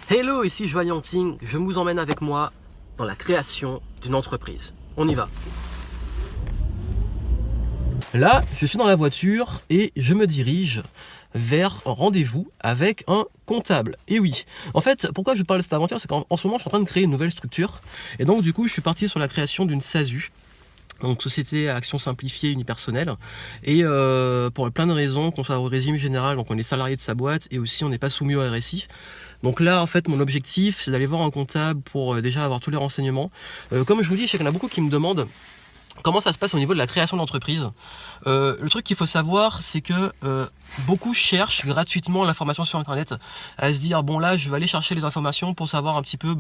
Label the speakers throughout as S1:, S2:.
S1: Hello, ici Joanne Yangting, je vous emmène avec moi dans la création d'une entreprise. On y va. Là, je suis dans la voiture et je me dirige vers un rendez-vous avec un comptable. Et oui, en fait, pourquoi je parle de cette aventure, c'est qu'en ce moment, je suis en train de créer une nouvelle structure. Et donc, du coup, je suis parti sur la création d'une SASU. Donc société à action simplifiée unipersonnelle, et pour plein de raisons, qu'on soit au régime général, donc on est salarié de sa boîte, et aussi on n'est pas soumis au RSI. Donc là en fait mon objectif c'est d'aller voir un comptable pour déjà avoir tous les renseignements. Comme je vous dis, je sais qu'il y en a beaucoup qui me demandent comment ça se passe au niveau de la création d'entreprise. Le truc qu'il faut savoir, c'est que beaucoup cherchent gratuitement l'information sur internet, à se dire bon là je vais aller chercher les informations pour savoir un petit peu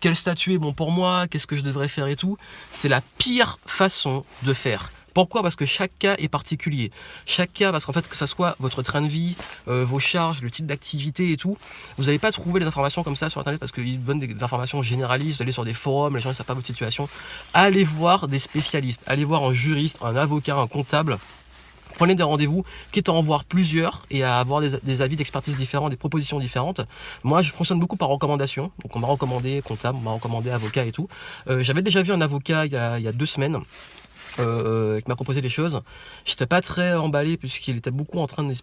S1: quel statut est bon pour moi, qu'est-ce que je devrais faire et tout. C'est la pire façon de faire. Pourquoi? Parce que chaque cas est particulier. Chaque cas, parce qu'en fait, que ça soit votre train de vie, vos charges, le type d'activité et tout, vous n'allez pas trouver les informations comme ça sur internet parce qu'ils donnent des informations généralistes. Vous allez sur des forums, les gens ne savent pas votre situation. Allez voir des spécialistes, allez voir un juriste, un avocat, un comptable. Prenez des rendez-vous, quitte à en voir plusieurs et à avoir des avis d'expertise différents, des propositions différentes. Moi, je fonctionne beaucoup par recommandation. Donc, on m'a recommandé comptable, on m'a recommandé avocat et tout. J'avais déjà vu un avocat il y a 2 semaines. Qui m'a proposé des choses. J'étais pas très emballé puisqu'il était beaucoup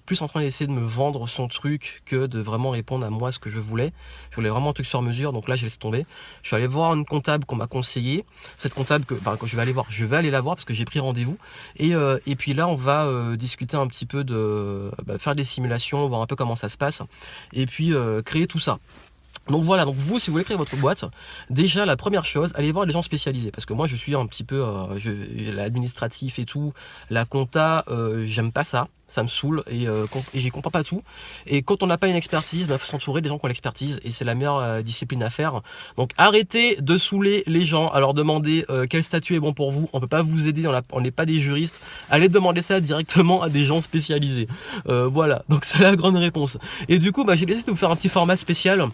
S1: plus en train d'essayer de me vendre son truc que de vraiment répondre à moi ce que je voulais. Je voulais vraiment un truc sur mesure, donc là j'ai laissé tomber. Je suis allé voir une comptable qu'on m'a conseillé. Cette comptable que je vais aller voir, je vais aller la voir parce que j'ai pris rendez-vous. Et puis là on va discuter un petit peu de faire des simulations, voir un peu comment ça se passe, et puis créer tout ça. Donc voilà, donc vous, si vous voulez créer votre boîte, déjà la première chose, allez voir les gens spécialisés. Parce que moi je suis un petit peu l'administratif et tout, la compta, j'aime pas ça, ça me saoule et j'y comprends pas tout. Et quand on n'a pas une expertise, il faut s'entourer des gens qui ont l'expertise et c'est la meilleure discipline à faire. Donc arrêtez de saouler les gens à leur demander quel statut est bon pour vous. On peut pas vous aider, on n'est pas des juristes. Allez demander ça directement à des gens spécialisés. Voilà, donc c'est la grande réponse. Et du coup, j'ai décidé de vous faire un petit format spécial.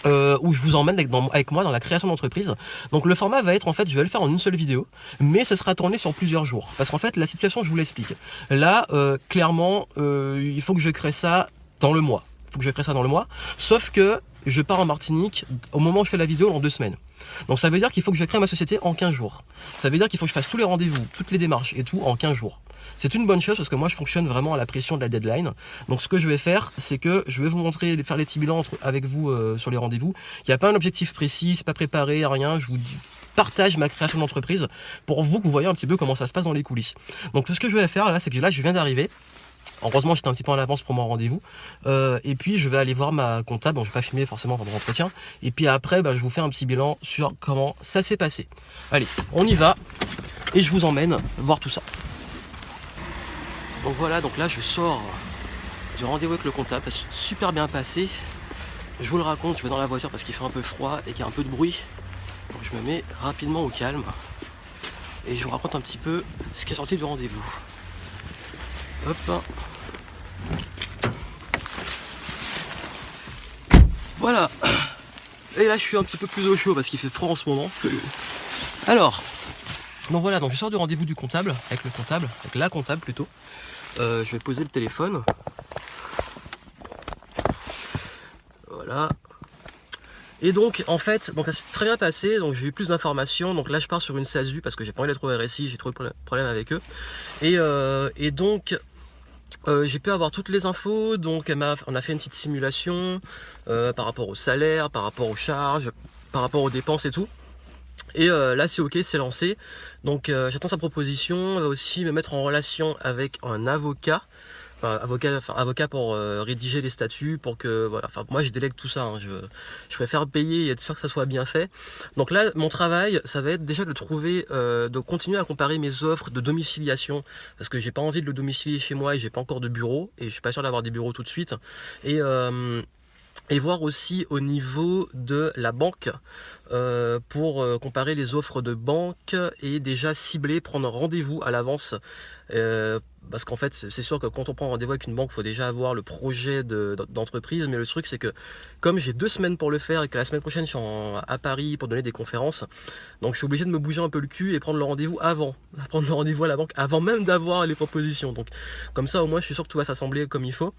S1: Où je vous emmène avec moi dans la création d'entreprise. Donc le format va être, en fait, je vais le faire en une seule vidéo, mais ce sera tourné sur plusieurs jours. Parce qu'en fait, la situation, je vous l'explique. Là, clairement, il faut que je crée ça dans le mois. Sauf que je pars en Martinique au moment où je fais la vidéo en 2 semaines. Donc ça veut dire qu'il faut que je crée ma société en 15 jours. Ça veut dire qu'il faut que je fasse tous les rendez-vous, toutes les démarches et tout en 15 jours. C'est une bonne chose parce que moi je fonctionne vraiment à la pression de la deadline. Donc ce que je vais faire, c'est que je vais vous montrer, faire les petits bilans avec vous sur les rendez-vous. Il n'y a pas un objectif précis, c'est pas préparé, rien. Je vous partage ma création d'entreprise pour vous que vous voyez un petit peu comment ça se passe dans les coulisses. Donc ce que je vais faire là, c'est que là je viens d'arriver. Heureusement, j'étais un petit peu en avance pour mon rendez-vous. Et puis, je vais aller voir ma comptable. Bon, je ne vais pas filmer forcément pendant l'entretien. Et puis après, je vous fais un petit bilan sur comment ça s'est passé. Allez, on y va. Et je vous emmène voir tout ça. Donc voilà, donc là, je sors du rendez-vous avec le comptable. Ça s'est super bien passé. Je vous le raconte, je vais dans la voiture parce qu'il fait un peu froid et qu'il y a un peu de bruit. Donc je me mets rapidement au calme. Et je vous raconte un petit peu ce qui est sorti du rendez-vous. Hop. Voilà. Et là je suis un petit peu plus au chaud parce qu'il fait froid en ce moment. Alors, donc voilà, donc je sors du rendez-vous du comptable, avec la comptable plutôt. Je vais poser le téléphone. Voilà. Et donc en fait, ça s'est très bien passé, donc j'ai eu plus d'informations. Donc là je pars sur une SASU parce que j'ai pas envie d'être au RSI, j'ai trop de problèmes avec eux. Et donc j'ai pu avoir toutes les infos, donc on a fait une petite simulation par rapport au salaire, par rapport aux charges, par rapport aux dépenses et tout. Et là c'est ok, c'est lancé. Donc j'attends sa proposition. On va aussi me mettre en relation avec un avocat. Avocat pour rédiger les statuts, pour que voilà. Enfin moi je délègue tout ça, hein. Je préfère payer et être sûr que ça soit bien fait. Donc là mon travail ça va être déjà de trouver, de continuer à comparer mes offres de domiciliation, parce que j'ai pas envie de le domicilier chez moi et j'ai pas encore de bureau et je suis pas sûr d'avoir des bureaux tout de suite. Et voir aussi au niveau de la banque pour comparer les offres de banque et déjà cibler, prendre rendez-vous à l'avance. Parce qu'en fait c'est sûr que quand on prend rendez-vous avec une banque il faut déjà avoir le projet d'entreprise, mais le truc c'est que comme j'ai 2 semaines pour le faire et que la semaine prochaine je suis à Paris pour donner des conférences, donc je suis obligé de me bouger un peu le cul et prendre le rendez-vous à la banque avant même d'avoir les propositions. Donc comme ça au moins je suis sûr que tout va s'assembler comme il faut.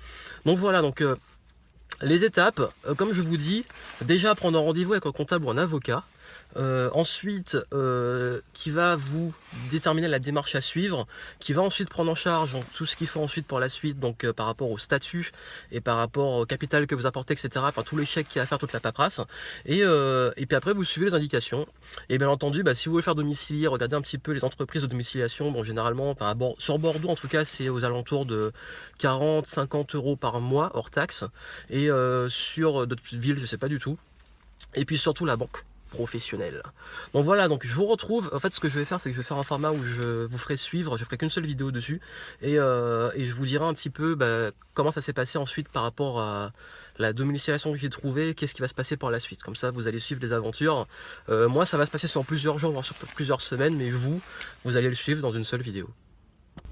S1: Donc voilà, donc Les étapes, comme je vous dis, déjà prendre un rendez-vous avec un comptable ou un avocat. Ensuite, qui va vous déterminer la démarche à suivre, qui va ensuite prendre en charge donc, tout ce qu'il faut ensuite pour la suite, donc par rapport au statut et par rapport au capital que vous apportez, etc. Enfin, tous les chèques qu'il y a à faire, toute la paperasse. Et puis après, vous suivez les indications. Et bien entendu, si vous voulez faire domicilier, regardez un petit peu les entreprises de domiciliation. Bon, généralement, sur Bordeaux, en tout cas, c'est aux alentours de 40-50 euros par mois, hors taxe. Et sur d'autres villes, je ne sais pas du tout. Et puis surtout la banque professionnelle. Donc voilà, donc je vous retrouve. En fait, ce que je vais faire, c'est que je vais faire un format où je vous ferai suivre, je ferai qu'une seule vidéo dessus, et je vous dirai un petit peu comment ça s'est passé ensuite par rapport à la domiciliation que j'ai trouvée, qu'est-ce qui va se passer par la suite. Comme ça, vous allez suivre les aventures. Moi, ça va se passer sur plusieurs jours, voire sur plusieurs semaines, mais vous allez le suivre dans une seule vidéo.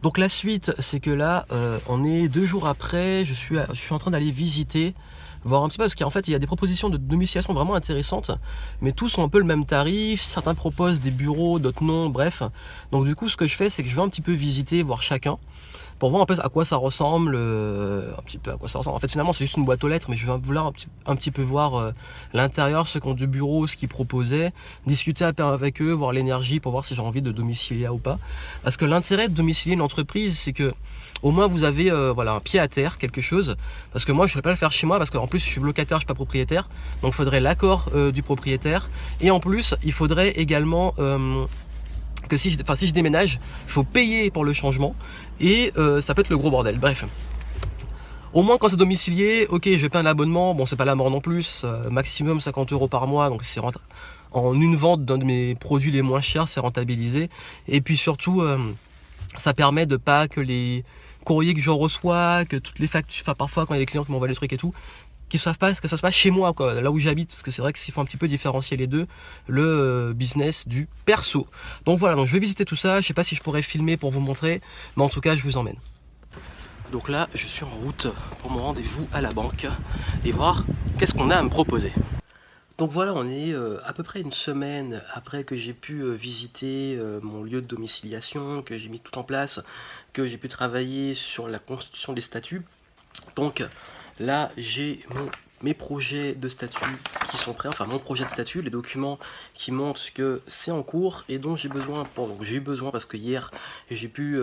S1: Donc la suite, c'est que là, on est 2 jours après, je suis en train d'aller visiter, voir un petit peu, parce qu'en fait, il y a des propositions de domiciliation vraiment intéressantes, mais tous ont un peu le même tarif, certains proposent des bureaux, d'autres non, bref. Donc du coup, ce que je fais, c'est que je vais un petit peu visiter, voir chacun, pour voir un peu à quoi ça ressemble, un petit peu à quoi ça ressemble. En fait, finalement, c'est juste une boîte aux lettres, mais je vais vouloir un petit peu voir l'intérieur, ceux qui ont du bureau, ce qu'ils proposaient, discuter avec eux, voir l'énergie pour voir si j'ai envie de domicilier ou pas. Parce que l'intérêt de domicilier une entreprise, c'est que au moins vous avez un pied à terre, quelque chose. Parce que moi, je ne vais pas le faire chez moi, parce qu'en plus, je suis locataire, je ne suis pas propriétaire. Donc, il faudrait l'accord du propriétaire. Et en plus, il faudrait également que si je déménage, il faut payer pour le changement et ça peut être le gros bordel. Bref. Au moins quand c'est domicilié, ok, je paie un abonnement, bon c'est pas la mort non plus, maximum 50 euros par mois, donc c'est en une vente d'un de mes produits les moins chers, c'est rentabilisé. Et puis surtout, ça permet de pas que les courriers que je reçois, que toutes les factures, enfin parfois quand il y a des clients qui m'envoient des trucs et tout, qui savent pas que ça se passe chez moi, quoi, là où j'habite, parce que c'est vrai qu'il faut un petit peu différencier les deux, le business du perso. Donc voilà, donc je vais visiter tout ça, je sais pas si je pourrais filmer pour vous montrer, mais en tout cas je vous emmène. Donc là, je suis en route pour mon rendez-vous à la banque et voir qu'est-ce qu'on a à me proposer. Donc voilà, on est à peu près une semaine après que j'ai pu visiter mon lieu de domiciliation, que j'ai mis tout en place, que j'ai pu travailler sur la constitution des statuts. Donc là, j'ai mes projets de statut qui sont prêts, enfin mon projet de statut, les documents qui montrent que c'est en cours et dont j'ai besoin. Donc j'ai eu besoin parce que hier j'ai pu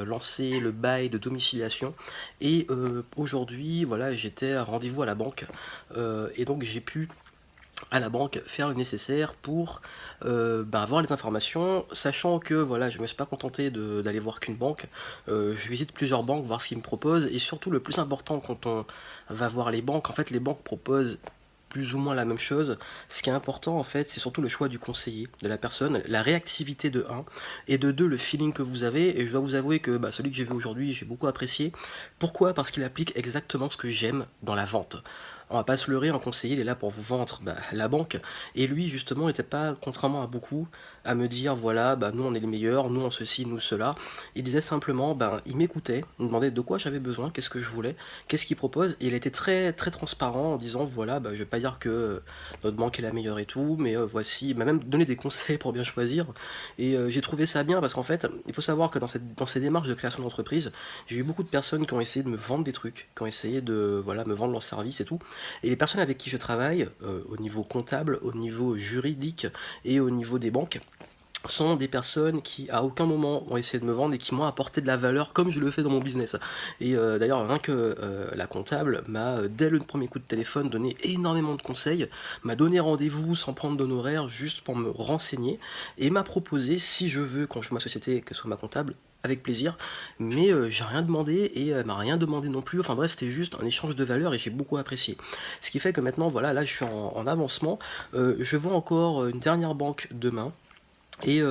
S1: lancer le bail de domiciliation et aujourd'hui voilà, j'étais à rendez-vous à la banque et donc j'ai pu à la banque faire le nécessaire pour avoir les informations, sachant que voilà, je ne me suis pas contenté d'aller voir qu'une banque, je visite plusieurs banques, voir ce qu'ils me proposent, et surtout le plus important quand on va voir les banques, en fait les banques proposent plus ou moins la même chose. Ce qui est important en fait, c'est surtout le choix du conseiller, de la personne, la réactivité de 1, et de 2, le feeling que vous avez, et je dois vous avouer que celui que j'ai vu aujourd'hui, j'ai beaucoup apprécié. Pourquoi? Parce qu'il applique exactement ce que j'aime dans la vente. On va pas se leurrer, un conseiller il est là pour vous vendre la banque, et lui justement n'était pas, contrairement à beaucoup, à me dire voilà nous on est les meilleurs, nous on ceci, nous cela. Il disait simplement, il m'écoutait, il me demandait de quoi j'avais besoin, qu'est-ce que je voulais, qu'est-ce qu'il propose, et il était très très transparent en disant voilà je vais pas dire que notre banque est la meilleure et tout, mais voici, il m'a même donné des conseils pour bien choisir, et j'ai trouvé ça bien parce qu'en fait il faut savoir que dans ces démarches de création d'entreprise, j'ai eu beaucoup de personnes qui ont essayé de me vendre des trucs, qui ont essayé de me vendre leurs services et tout. Et les personnes avec qui je travaille, au niveau comptable, au niveau juridique et au niveau des banques, sont des personnes qui à aucun moment ont essayé de me vendre et qui m'ont apporté de la valeur comme je le fais dans mon business. Et d'ailleurs rien que la comptable m'a dès le premier coup de téléphone donné énormément de conseils, m'a donné rendez-vous sans prendre d'honoraires juste pour me renseigner et m'a proposé si je veux quand je fais ma société que ce soit ma comptable avec plaisir, mais j'ai rien demandé et elle m'a rien demandé non plus, enfin bref c'était juste un échange de valeurs et j'ai beaucoup apprécié. Ce qui fait que maintenant voilà, là je suis en avancement, je vois encore une dernière banque demain, et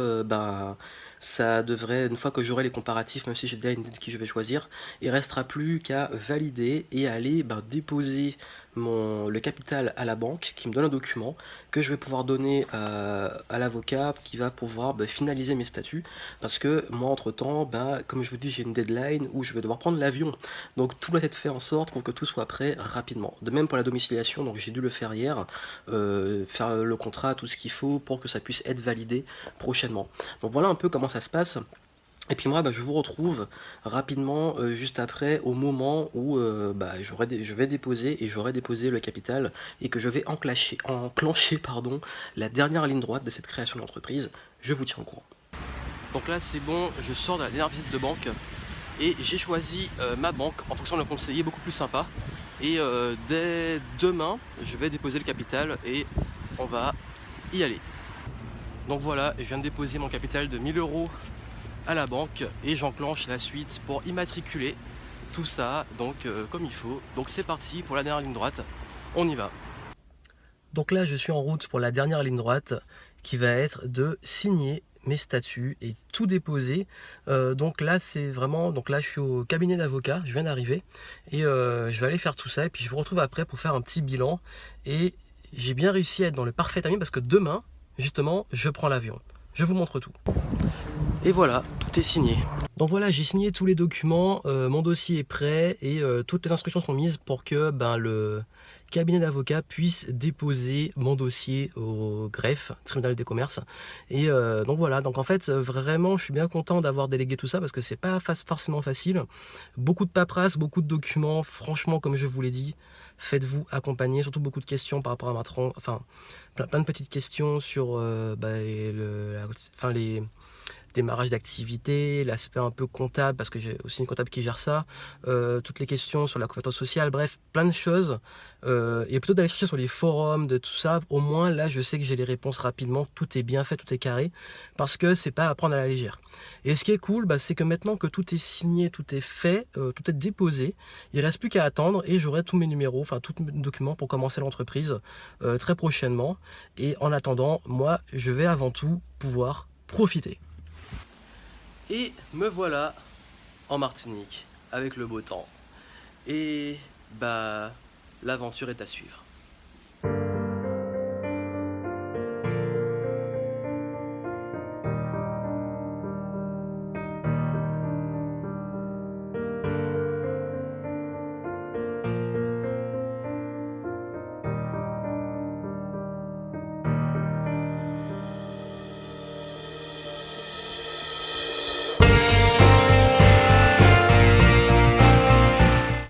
S1: ça devrait, une fois que j'aurai les comparatifs, même si j'ai déjà une idée de qui je vais choisir, il restera plus qu'à valider et aller déposer le capital à la banque qui me donne un document que je vais pouvoir donner à l'avocat qui va pouvoir finaliser mes statuts, parce que moi entre temps comme je vous dis j'ai une deadline où je vais devoir prendre l'avion, donc tout doit être fait en sorte pour que tout soit prêt rapidement. De même pour la domiciliation, donc j'ai dû le faire hier, faire le contrat, tout ce qu'il faut pour que ça puisse être validé prochainement. Donc voilà un peu comment ça se passe. Et puis moi, je vous retrouve rapidement juste après, au moment où je vais déposer et j'aurai déposé le capital et que je vais enclencher pardon, la dernière ligne droite de cette création d'entreprise. Je vous tiens au courant. Donc là, c'est bon, je sors de la dernière visite de banque et j'ai choisi ma banque en fonction d'un conseiller beaucoup plus sympa. Et dès demain, je vais déposer le capital et on va y aller. Donc voilà, je viens de déposer mon capital de 1000 € à la banque et j'enclenche la suite pour immatriculer tout ça donc comme il faut. Donc c'est parti pour la dernière ligne droite, on y va. Donc là je suis en route pour la dernière ligne droite qui va être de signer mes statuts et tout déposer. Donc là c'est vraiment, donc là je suis au cabinet d'avocat, je viens d'arriver et je vais aller faire tout ça et puis je vous retrouve après pour faire un petit bilan. Et j'ai bien réussi à être dans le parfait timing parce que demain justement je prends l'avion. Je vous montre tout. Et voilà, tout est signé. Donc voilà, j'ai signé tous les documents, mon dossier est prêt et toutes les instructions sont mises pour que le cabinet d'avocats puisse déposer mon dossier au greffe, tribunal des commerces. Et donc voilà, donc en fait vraiment je suis bien content d'avoir délégué tout ça parce que c'est pas forcément facile. Beaucoup de paperasse, beaucoup de documents, franchement comme je vous l'ai dit, faites-vous accompagner, surtout beaucoup de questions par rapport à Matron, enfin plein de petites questions sur les démarrage d'activité, l'aspect un peu comptable, parce que j'ai aussi une comptable qui gère ça, toutes les questions sur la couverture sociale, bref, plein de choses. Et plutôt d'aller chercher sur les forums, de tout ça, au moins là, je sais que j'ai les réponses rapidement, tout est bien fait, tout est carré, parce que c'est pas à prendre à la légère. Et ce qui est cool, c'est que maintenant que tout est signé, tout est fait, tout est déposé, il reste plus qu'à attendre et j'aurai tous mes numéros, enfin tous mes documents pour commencer l'entreprise très prochainement. Et en attendant, moi, je vais avant tout pouvoir profiter. Et me voilà en Martinique avec le beau temps. Et l'aventure est à suivre.